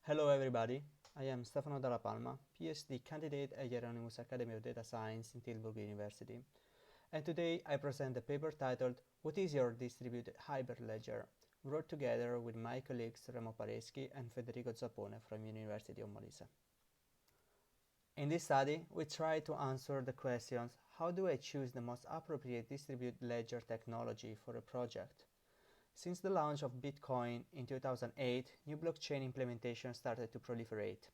Hello everybody, I am Stefano Dalla Palma, PhD candidate at Hieronymus Academy of Data Science in Tilburg University. And today I present a paper titled What is your distributed HyperLedger? Wrote together with my colleagues Remo Pareschi and Federico Zappone from University of Molise. In this study, we try to answer the questions: how do I choose the most appropriate distributed ledger technology for a project? Since the launch of Bitcoin in 2008, new blockchain implementations started to proliferate.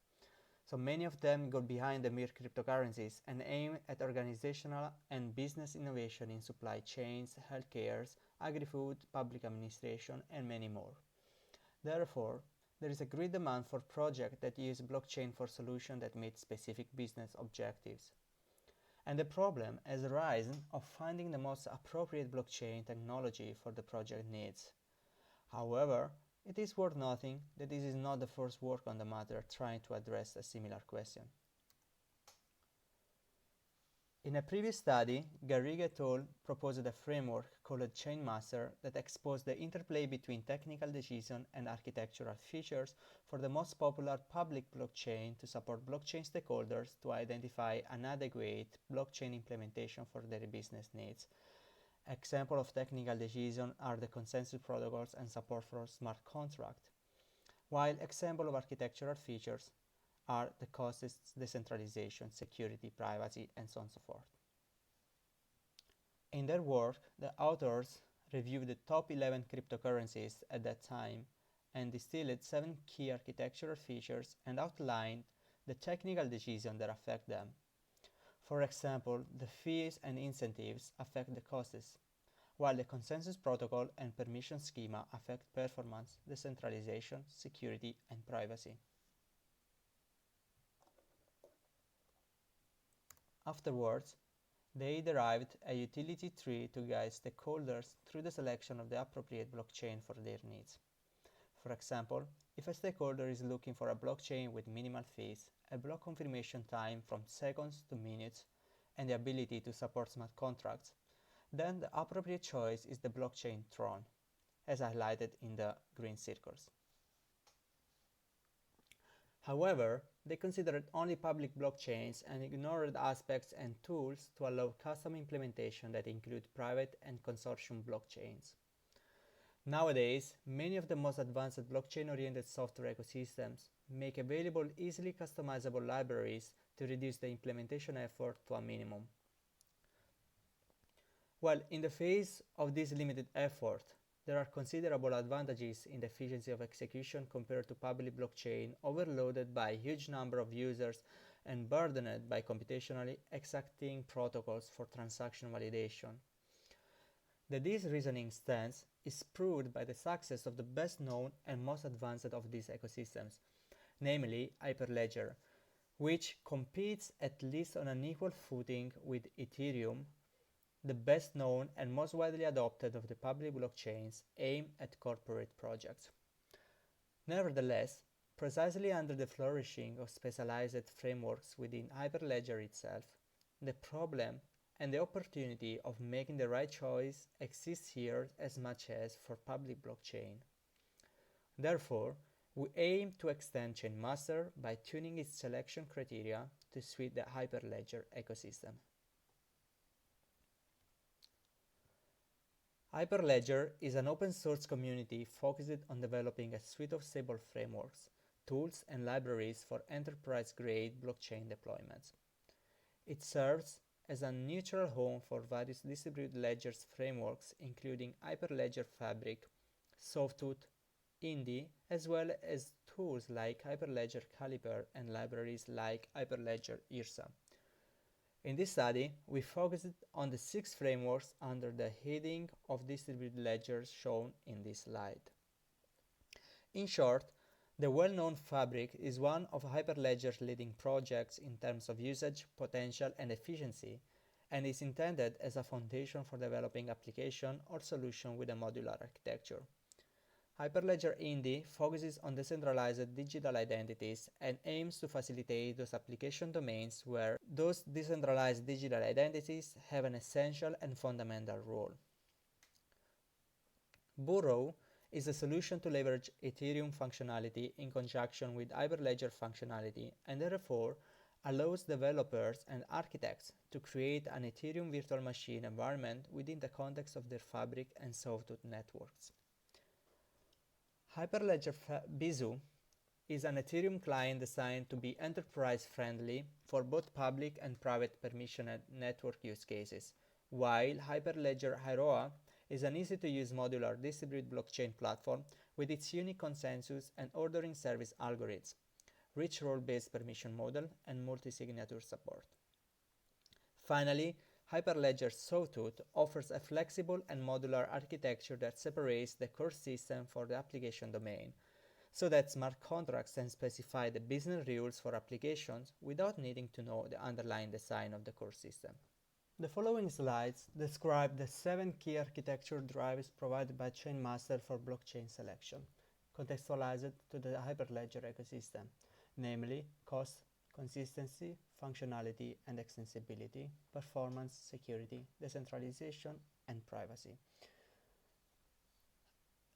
So many of them go behind the mere cryptocurrencies and aim at organizational and business innovation in supply chains, healthcare, agri-food, public administration, and many more. Therefore, there is a great demand for projects that use blockchain for solutions that meet specific business objectives. And the problem has arisen of finding the most appropriate blockchain technology for the project needs. However, it is worth noting that this is not the first work on the matter trying to address a similar question. In a previous study, Garriga et al. Proposed a framework called Chain Master that exposed the interplay between technical decision and architectural features for the most popular public blockchain to support blockchain stakeholders to identify an adequate blockchain implementation for their business needs. Examples of technical decisions are the consensus protocols and support for smart contracts, while examples of architectural features are the costs, decentralization, security, privacy, and so on and so forth. In their work, the authors reviewed the top 11 cryptocurrencies at that time and distilled 7 key architectural features and outlined the technical decisions that affect them. For example, the fees and incentives affect the costs, while the consensus protocol and permission schema affect performance, decentralization, security, and privacy. Afterwards, they derived a utility tree to guide stakeholders through the selection of the appropriate blockchain for their needs. For example, if a stakeholder is looking for a blockchain with minimal fees, a block confirmation time from seconds to minutes, and the ability to support smart contracts, then the appropriate choice is the blockchain Tron, as highlighted in the green circles. However, they considered only public blockchains and ignored aspects and tools to allow custom implementation that include private and consortium blockchains. Nowadays, many of the most advanced blockchain-oriented software ecosystems make available easily customizable libraries to reduce the implementation effort to a minimum. Well, in the face of this limited effort, there are considerable advantages in the efficiency of execution compared to public blockchain overloaded by a huge number of users and burdened by computationally exacting protocols for transaction validation. That this reasoning stands is proved by the success of the best known and most advanced of these ecosystems, namely HyperLedger, which competes at least on an equal footing with Ethereum, the best known and most widely adopted of the public blockchains aimed at corporate projects. Nevertheless, precisely under the flourishing of specialized frameworks within HyperLedger itself, the problem and the opportunity of making the right choice exists here as much as for public blockchain. Therefore, we aim to extend Chain Master by tuning its selection criteria to suit the HyperLedger ecosystem. HyperLedger is an open source community focused on developing a suite of stable frameworks, tools, and libraries for enterprise-grade blockchain deployments. It serves as a neutral home for various distributed ledgers frameworks including HyperLedger Fabric, Softwood, Indy, as well as tools like HyperLedger Caliper and libraries like HyperLedger IRSA. In this study, we focused on the 6 frameworks under the heading of distributed ledgers shown in this slide. In short, the well-known Fabric is one of HyperLedger's leading projects in terms of usage, potential, and efficiency, and is intended as a foundation for developing application or solution with a modular architecture. HyperLedger Indy focuses on decentralized digital identities and aims to facilitate those application domains where those decentralized digital identities have an essential and fundamental role. Burrow is a solution to leverage Ethereum functionality in conjunction with HyperLedger functionality, and therefore allows developers and architects to create an Ethereum virtual machine environment within the context of their Fabric and Sawtooth networks. HyperLedger Bizu is an Ethereum client designed to be enterprise-friendly for both public and private permissioned network use cases, while HyperLedger Hairoa is an easy-to-use modular distributed blockchain platform with its unique consensus and ordering service algorithms, rich role-based permission model, and multi-signature support. Finally, HyperLedger Sawtooth offers a flexible and modular architecture that separates the core system for the application domain, so that smart contracts can specify the business rules for applications without needing to know the underlying design of the core system. The following slides describe the 7 key architecture drivers provided by Chainmaster for blockchain selection, contextualized to the HyperLedger ecosystem, namely cost, consistency, functionality and extensibility, performance, security, decentralization, and privacy.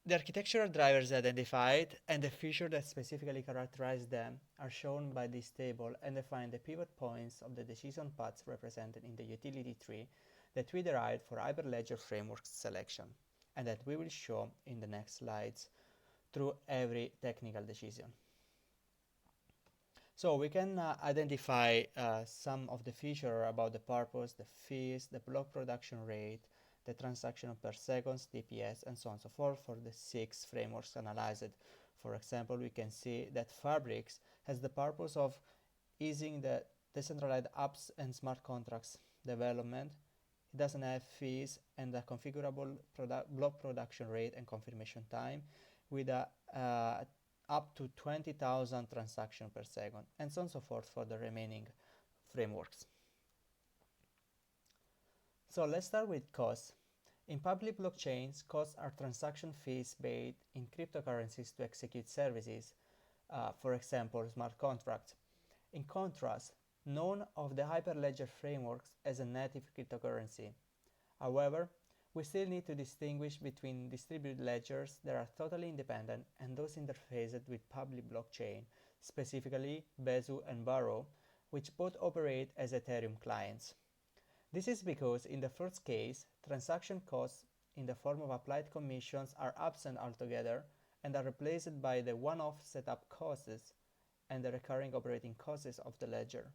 The architectural drivers identified and the features that specifically characterize them are shown by this table and define the pivot points of the decision paths represented in the utility tree that we derived for HyperLedger framework selection, and that we will show in the next slides through every technical decision. So we can identify some of the features about the purpose, the fees, the block production rate, the transaction per seconds, TPS, and so on and so forth for the 6 frameworks analyzed. For example, we can see that Fabrics has the purpose of easing the decentralized apps and smart contracts development. It doesn't have fees and a configurable block production rate and confirmation time with a up to 20,000 transactions per second, and so on and so forth for the remaining frameworks. So let's start with costs. In public blockchains, costs are transaction fees paid in cryptocurrencies to execute services, for example, smart contracts. In contrast, none of the HyperLedger frameworks has a native cryptocurrency. However, we still need to distinguish between distributed ledgers that are totally independent and those interfaced with public blockchain, specifically Besu and Barrow, which both operate as Ethereum clients. This is because in the first case, transaction costs in the form of applied commissions are absent altogether and are replaced by the one-off setup costs and the recurring operating costs of the ledger.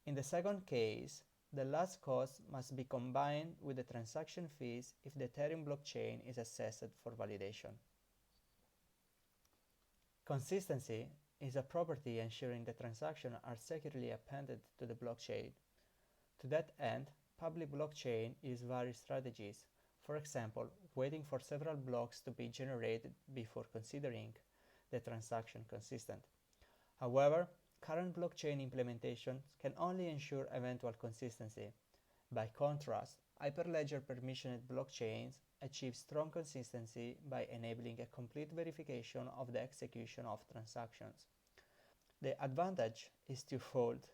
In the second case, the last cost must be combined with the transaction fees if the Ethereum blockchain is assessed for validation. Consistency is a property ensuring the transactions are securely appended to the blockchain. To that end, public blockchain uses various strategies, for example, waiting for several blocks to be generated before considering the transaction consistent. However, current blockchain implementations can only ensure eventual consistency. By contrast, HyperLedger permissioned blockchains achieve strong consistency by enabling a complete verification of the execution of transactions. The advantage is twofold.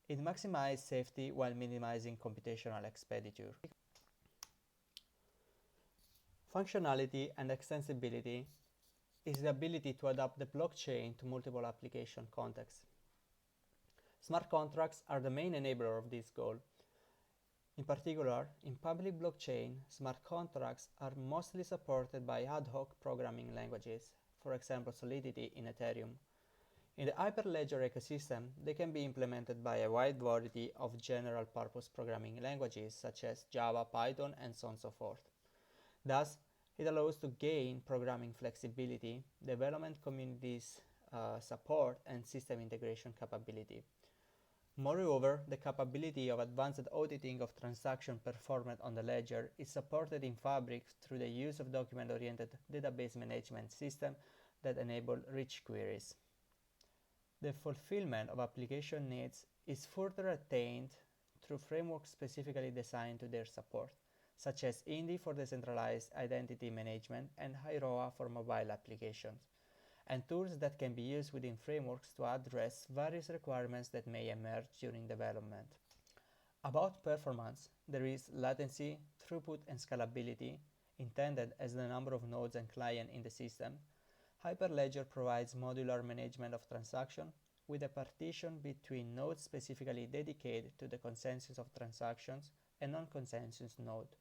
It maximizes safety while minimizing computational expenditure. Functionality and extensibility is the ability to adapt the blockchain to multiple application contexts. Smart contracts are the main enabler of this goal. In particular, in public blockchain, smart contracts are mostly supported by ad hoc programming languages, for example Solidity in Ethereum. In the HyperLedger ecosystem, they can be implemented by a wide variety of general-purpose programming languages such as Java, Python, and so on and so forth. Thus, it allows to gain programming flexibility, development communities support, and system integration capability. Moreover, the capability of advanced auditing of transactions performed on the ledger is supported in Fabric through the use of document-oriented database management systems that enable rich queries. The fulfillment of application needs is further attained through frameworks specifically designed to their support, such as Indy for decentralized identity management and Hairoa for mobile applications, and tools that can be used within frameworks to address various requirements that may emerge during development. About performance, there is latency, throughput, and scalability intended as the number of nodes and clients in the system, HyperLedger provides modular management of transactions with a partition between nodes specifically dedicated to the consensus of transactions and non-consensus node.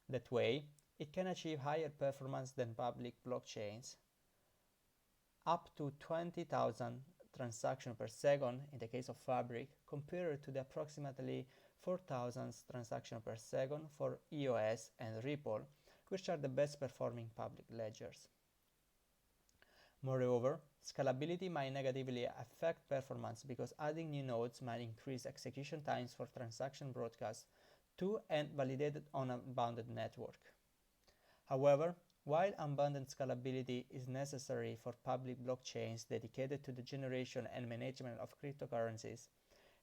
That way, it can achieve higher performance than public blockchains, up to 20,000 transactions per second in the case of Fabric, compared to the approximately 4,000 transactions per second for EOS and Ripple, which are the best performing public ledgers. Moreover, scalability might negatively affect performance because adding new nodes might increase execution times for transaction broadcasts to and validated on a bounded network. However, while unbounded scalability is necessary for public blockchains dedicated to the generation and management of cryptocurrencies,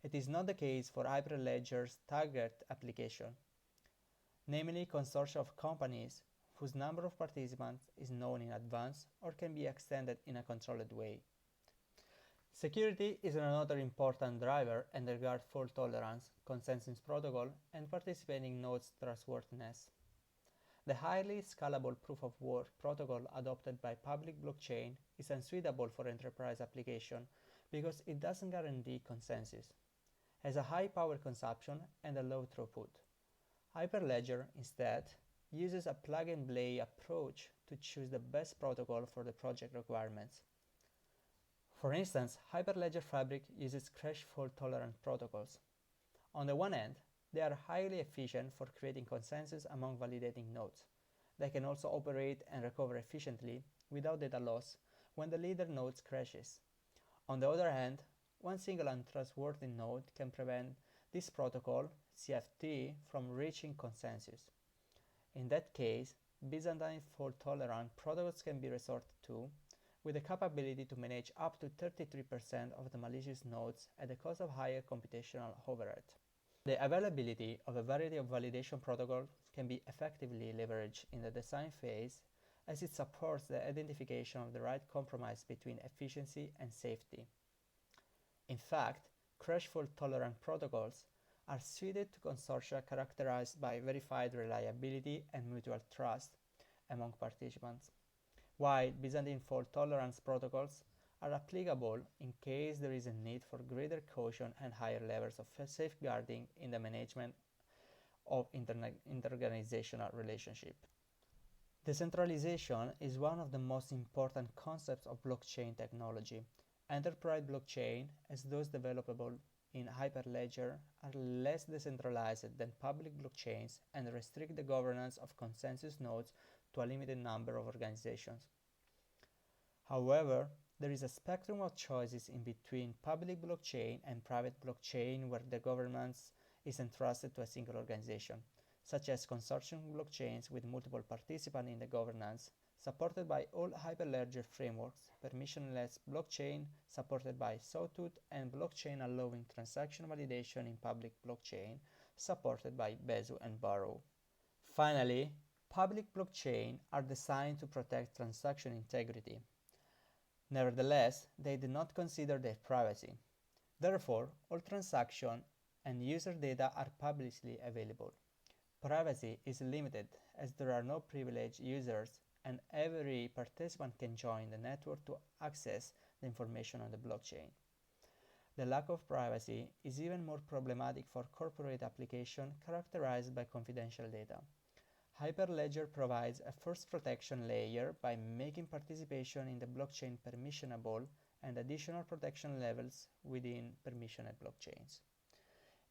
it is not the case for HyperLedger's target application, namely consortia of companies whose number of participants is known in advance or can be extended in a controlled way. Security is another important driver and regards fault tolerance, consensus protocol, and participating nodes' trustworthiness. The highly scalable proof-of-work protocol adopted by public blockchain is unsuitable for enterprise application because it doesn't guarantee consensus, has a high power consumption, and a low throughput. HyperLedger, instead, uses a plug-and-play approach to choose the best protocol for the project requirements. For instance, HyperLedger Fabric uses crash fault-tolerant protocols. On the one hand, they are highly efficient for creating consensus among validating nodes. They can also operate and recover efficiently without data loss when the leader node crashes. On the other hand, one single untrustworthy node can prevent this protocol, CFT, from reaching consensus. In that case, Byzantine fault-tolerant protocols can be resorted to, with the capability to manage up to 33% of the malicious nodes at the cost of higher computational overhead. The availability of a variety of validation protocols can be effectively leveraged in the design phase as it supports the identification of the right compromise between efficiency and safety. In fact, crash fault-tolerant protocols are suited to consortia characterized by verified reliability and mutual trust among participants, while Byzantine fault tolerance protocols are applicable in case there is a need for greater caution and higher levels of safeguarding in the management of interorganizational relationship. Decentralization is one of the most important concepts of blockchain technology. Enterprise blockchain, as those developable in HyperLedger, are less decentralized than public blockchains and restrict the governance of consensus nodes to a limited number of organizations. However, there is a spectrum of choices in between public blockchain and private blockchain where the governance is entrusted to a single organization, such as consortium blockchains with multiple participants in the governance, supported by all HyperLedger frameworks, permissionless blockchain supported by Sawtooth, and blockchain allowing transaction validation in public blockchain supported by Besu and Burrow. Finally, public blockchain are designed to protect transaction integrity. Nevertheless, they do not consider their privacy. Therefore, all transaction and user data are publicly available. Privacy is limited as there are no privileged users and every participant can join the network to access the information on the blockchain. The lack of privacy is even more problematic for corporate applications characterized by confidential data. HyperLedger provides a first protection layer by making participation in the blockchain permissionable and additional protection levels within permissioned blockchains.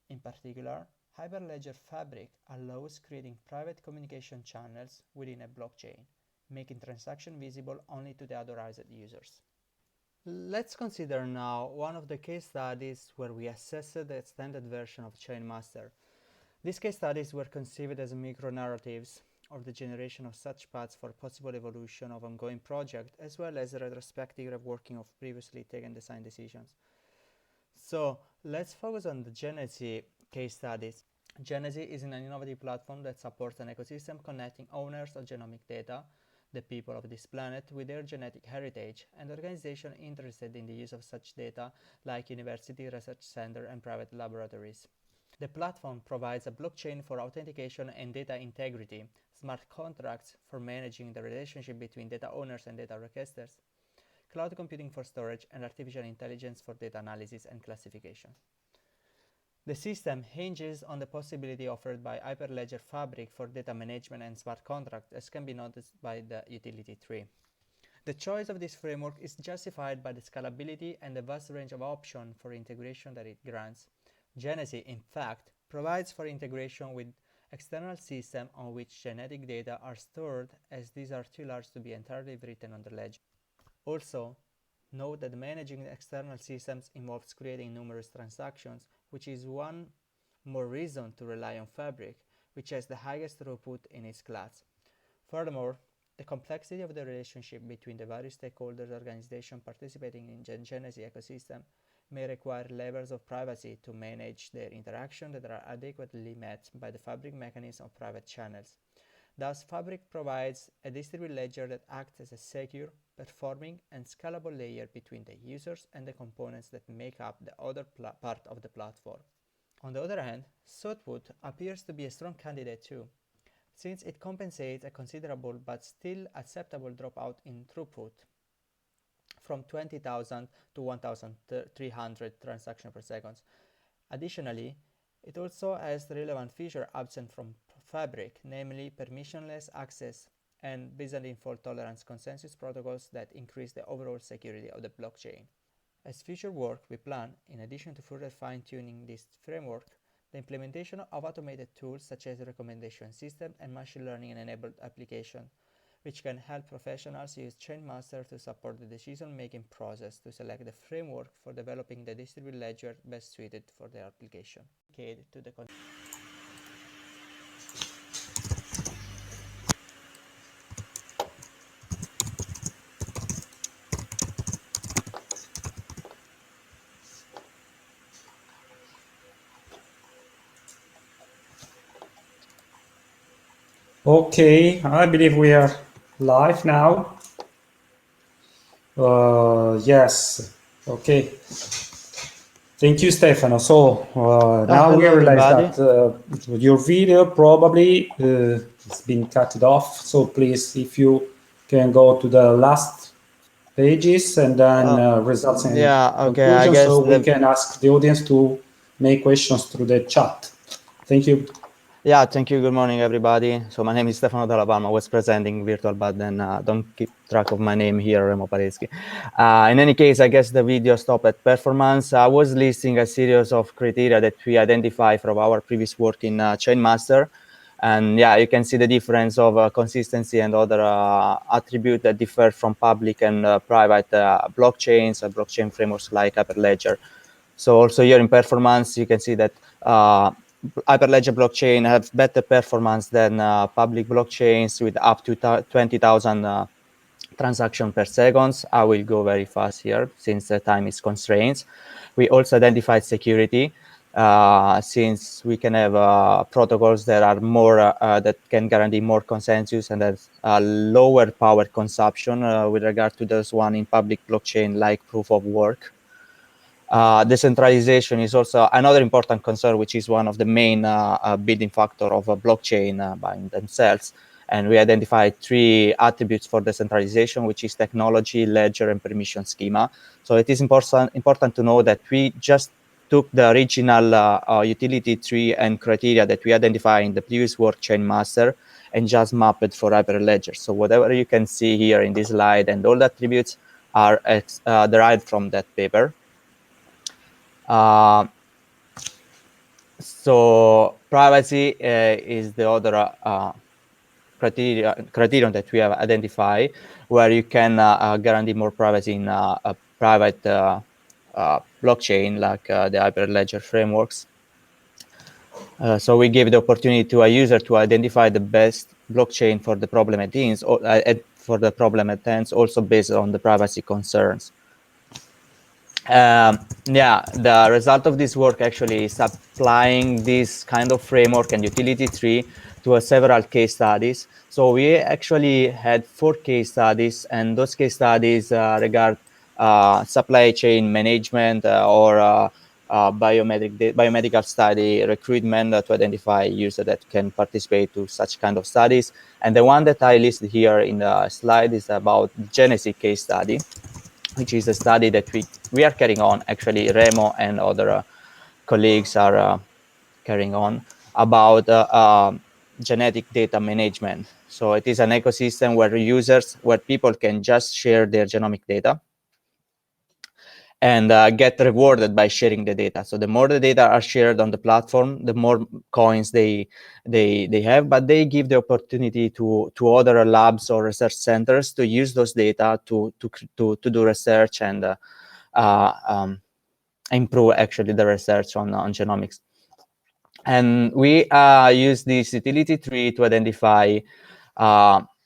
In particular, HyperLedger Fabric allows creating private communication channels within a blockchain, making transactions visible only to the authorized users. Let's consider now one of the case studies where we assessed the extended version of Chainmaster. These case studies were conceived as micro-narratives of the generation of such paths for possible evolution of ongoing projects, as well as a retrospective reworking of previously taken design decisions. So let's focus on the Genesis case studies. Genesis is an innovative platform that supports an ecosystem connecting owners of genomic data, the people of this planet, with their genetic heritage, and organizations interested in the use of such data like university, research centers, and private laboratories. The platform provides a blockchain for authentication and data integrity, smart contracts for managing the relationship between data owners and data requesters, cloud computing for storage, and artificial intelligence for data analysis and classification. The system hinges on the possibility offered by HyperLedger Fabric for data management and smart contracts, as can be noticed by the utility tree. The choice of this framework is justified by the scalability and the vast range of options for integration that it grants. Genesis, in fact, provides for integration with external systems on which genetic data are stored, as these are too large to be entirely written on the ledger. Also, note that managing external systems involves creating numerous transactions, which is one more reason to rely on Fabric, which has the highest throughput in its class. Furthermore, the complexity of the relationship between the various stakeholders organizations participating in the Genesis ecosystem may require levels of privacy to manage their interaction that are adequately met by the Fabric mechanism of private channels. Thus, Fabric provides a distributed ledger that acts as a secure, performing, and scalable layer between the users and the components that make up the other part of the platform. On the other hand, Sawtooth appears to be a strong candidate too, since it compensates a considerable but still acceptable dropout in throughput from 20,000 to 1,300 transactions per second. Additionally, it also has the relevant feature absent from Fabric, namely permissionless access and Byzantine fault tolerance consensus protocols that increase the overall security of the blockchain. As future work, we plan, in addition to further fine-tuning this framework, the implementation of automated tools such as recommendation system and machine learning enabled application, which can help professionals use Chainmaster to support the decision-making process to select the framework for developing the distributed ledger best suited for their application. Okay, I believe we are live now. Yes, okay. Thank you, Stefano. So now we realize that your video probably has been cut off. So please, if you can go to the last pages and then results and conclusions, so we can ask the audience to make questions through the chat. Thank you. Yeah, thank you. Good morning, everybody. So my name is Stefano Dalla Palma. I was presenting virtual, but then don't keep track of my name here, Remo Pareschi. In any case, I guess the video stopped at performance. I was listing a series of criteria that we identified from our previous work in Chainmaster. And yeah, you can see the difference of consistency and other attributes that differ from public and private blockchains and blockchain frameworks like HyperLedger. So also here in performance, you can see that HyperLedger blockchain have better performance than public blockchains with up to 20,000 transactions per second. I will go very fast here since the time is constrained. We also identified security since we can have protocols that are more that can guarantee more consensus and have lower power consumption with regard to those one in public blockchain like proof of work. Decentralization is also another important concern, which is one of the main building factor of a blockchain by themselves. And we identified 3 attributes for decentralization, which is technology, ledger, and permission schema. So it is important to know that we just took the original utility tree and criteria that we identified in the previous work Chainmaster and just mapped it for HyperLedger. So whatever you can see here in this slide and all the attributes are derived from that paper. So privacy is the other criterion that we have identified, where you can guarantee more privacy in a private blockchain like the HyperLedger frameworks. So we give the opportunity to a user to identify the best blockchain for the problem at hand, or for the problem at hand, also based on the privacy concerns. Yeah, the result of this work actually is applying this kind of framework and utility tree to several case studies. So we actually had 4 case studies, and those case studies regard supply chain management or biomedical study recruitment to identify users that can participate to such kind of studies. And the one that I listed here in the slide is about Genesis case study, which is a study that we are carrying on. Actually, Remo and other colleagues are carrying on about genetic data management. So it is an ecosystem where people can just share their genomic data and get rewarded by sharing the data. So the more the data are shared on the platform, the more coins they have, but they give the opportunity to other labs or research centers to use those data to do research and improve actually the research on genomics. And we use this utility tree to identify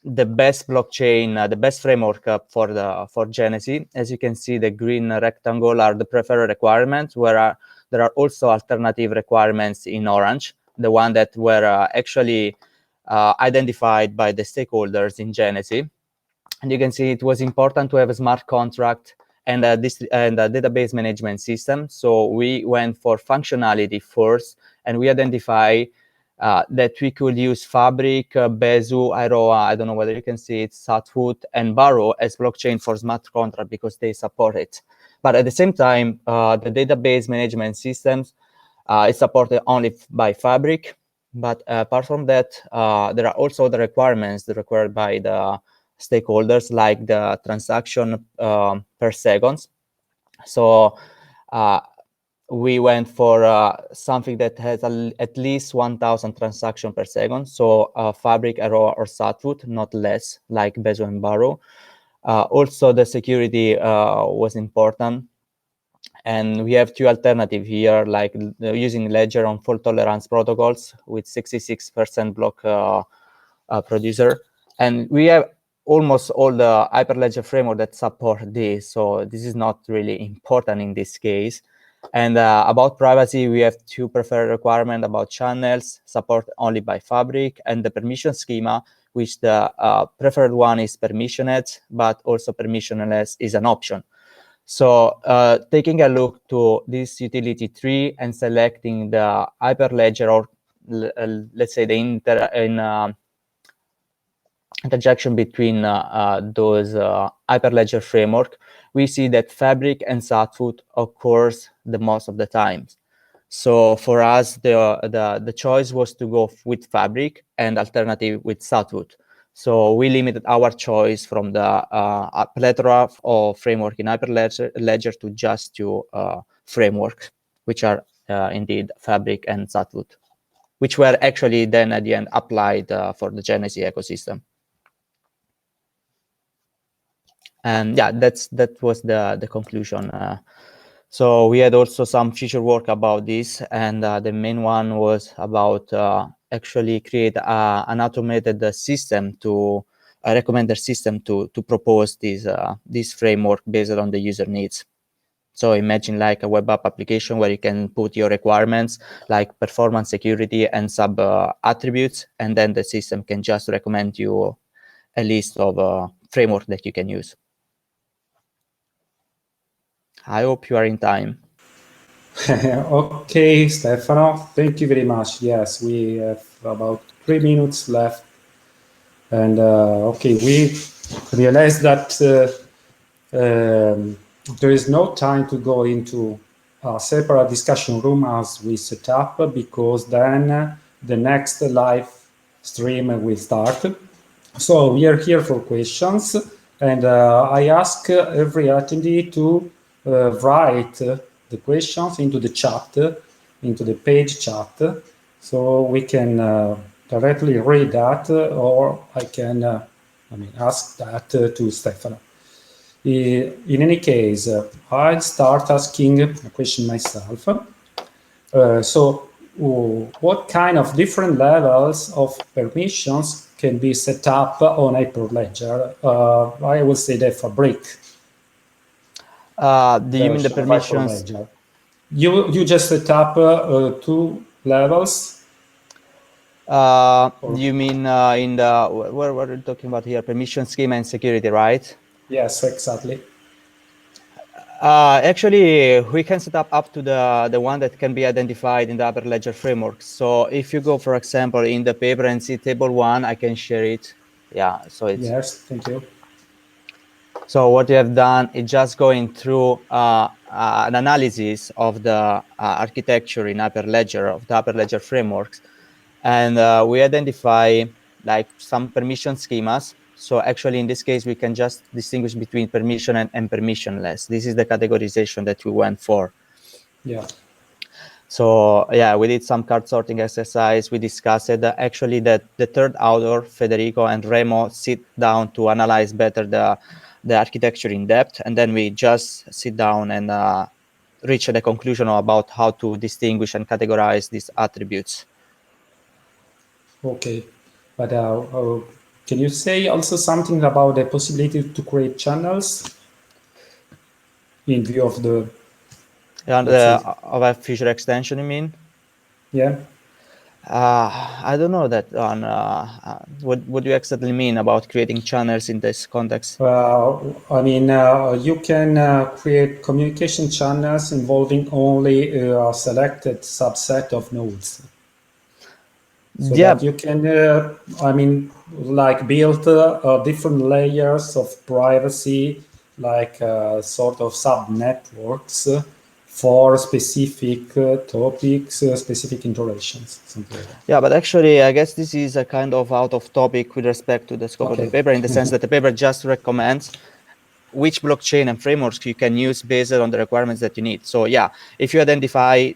the best blockchain, the best framework for Genesis. As you can see, the green rectangle are the preferred requirements, where there are also alternative requirements in orange, the one that were actually identified by the stakeholders in Genesis. And you can see it was important to have a smart contract and a database management system. So we went for functionality first, and we identify that we could use Fabric, Bezu, Iroha, I don't know whether you can see it, Satfoot, and Barrow as blockchain for smart contract because they support it. But at the same time, the database management systems is supported only by Fabric. But apart from that, there are also the requirements that are required by the stakeholders, like the transaction per second. So we went for something that has at least 1,000 transactions per second. So Fabric, Arrow, or Satfoot, not less, like Bezo and Barrow. Also, the security was important. And we have two alternatives here, like using Ledger on fault tolerance protocols with 66% block producer. And we have almost all the HyperLedger framework that support this. So this is not really important in this case. And about privacy, we have two preferred requirements about channels, support only by Fabric, and the permission schema, which the preferred one is permissioned, but also permissionless is an option. So taking a look to this utility tree and selecting the HyperLedger, or let's say the interjection between those HyperLedger framework, we see that Fabric and Satfoot occurs the most of the time. So for us, the choice was to go with Fabric and alternative with Satfoot. So we limited our choice from the plethora of framework in HyperLedger to just two frameworks, which are indeed Fabric and Satfoot, which were actually then at the end applied for the Genesis ecosystem. And yeah, that was the conclusion. So we had also some future work about this, and the main one was about actually create an automated system to a recommender system to propose this framework based on the user needs. So imagine like a web app application where you can put your requirements like performance, security, and sub attributes, and then the system can just recommend you a list of framework that you can use. I hope you are in time. Okay, Stefano, thank you very much. Yes, we have about 3 minutes left. And okay, we realized that there is no time to go into a separate discussion room as we set up, because then the next live stream will start. So we are here for questions, and I ask every attendee to write the questions into the chat, into the page chat, so we can directly read that, or I can ask that to Stefano. In any case, I'll start asking a question myself. So what kind of different levels of permissions can be set up on HyperLedger? I will say that Fabric. Do you mean the permissions? You just set up 2 levels? You mean in the, what are you talking about here? Permission schema and security, right? Yes, exactly. Actually, we can set up to the one that can be identified in the HyperLedger framework. So if you go, for example, in the paper and see table 1, I can share it. Yeah, so it's... Yes, thank you. So what you have done is just going through an analysis of the architecture in HyperLedger, of the HyperLedger frameworks. And we identify like some permission schemas. So actually, in this case, we can just distinguish between permission and permissionless. This is the categorization that we went for. Yeah. So yeah, we did some card sorting exercise. We discussed that actually that the third author, Federico and Remo, sit down to analyze better the architecture in depth. And then we just sit down and reach the conclusion about how to distinguish and categorize these attributes. Okay, but can you say also something about the possibility to create channels in view of the... Of a future extension, you mean? Yeah. I don't know that on what do you exactly mean about creating channels in this context? I mean, you can create communication channels involving only a selected subset of nodes. So Yeah. that you can, I mean, like build different layers of privacy, like sort of sub-networks for specific topics, specific interactions, something like that. Yeah, but actually, I guess this is a kind of out of topic with respect to the scope of the paper, in the sense that the paper just recommends which blockchain and frameworks you can use based on the requirements that you need. So yeah, if you identify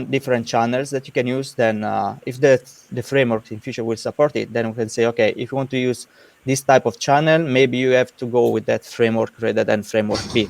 different channels that you can use, then if the framework in future will support it, then we can say, okay, if you want to use this type of channel, maybe you have to go with that framework rather than framework B.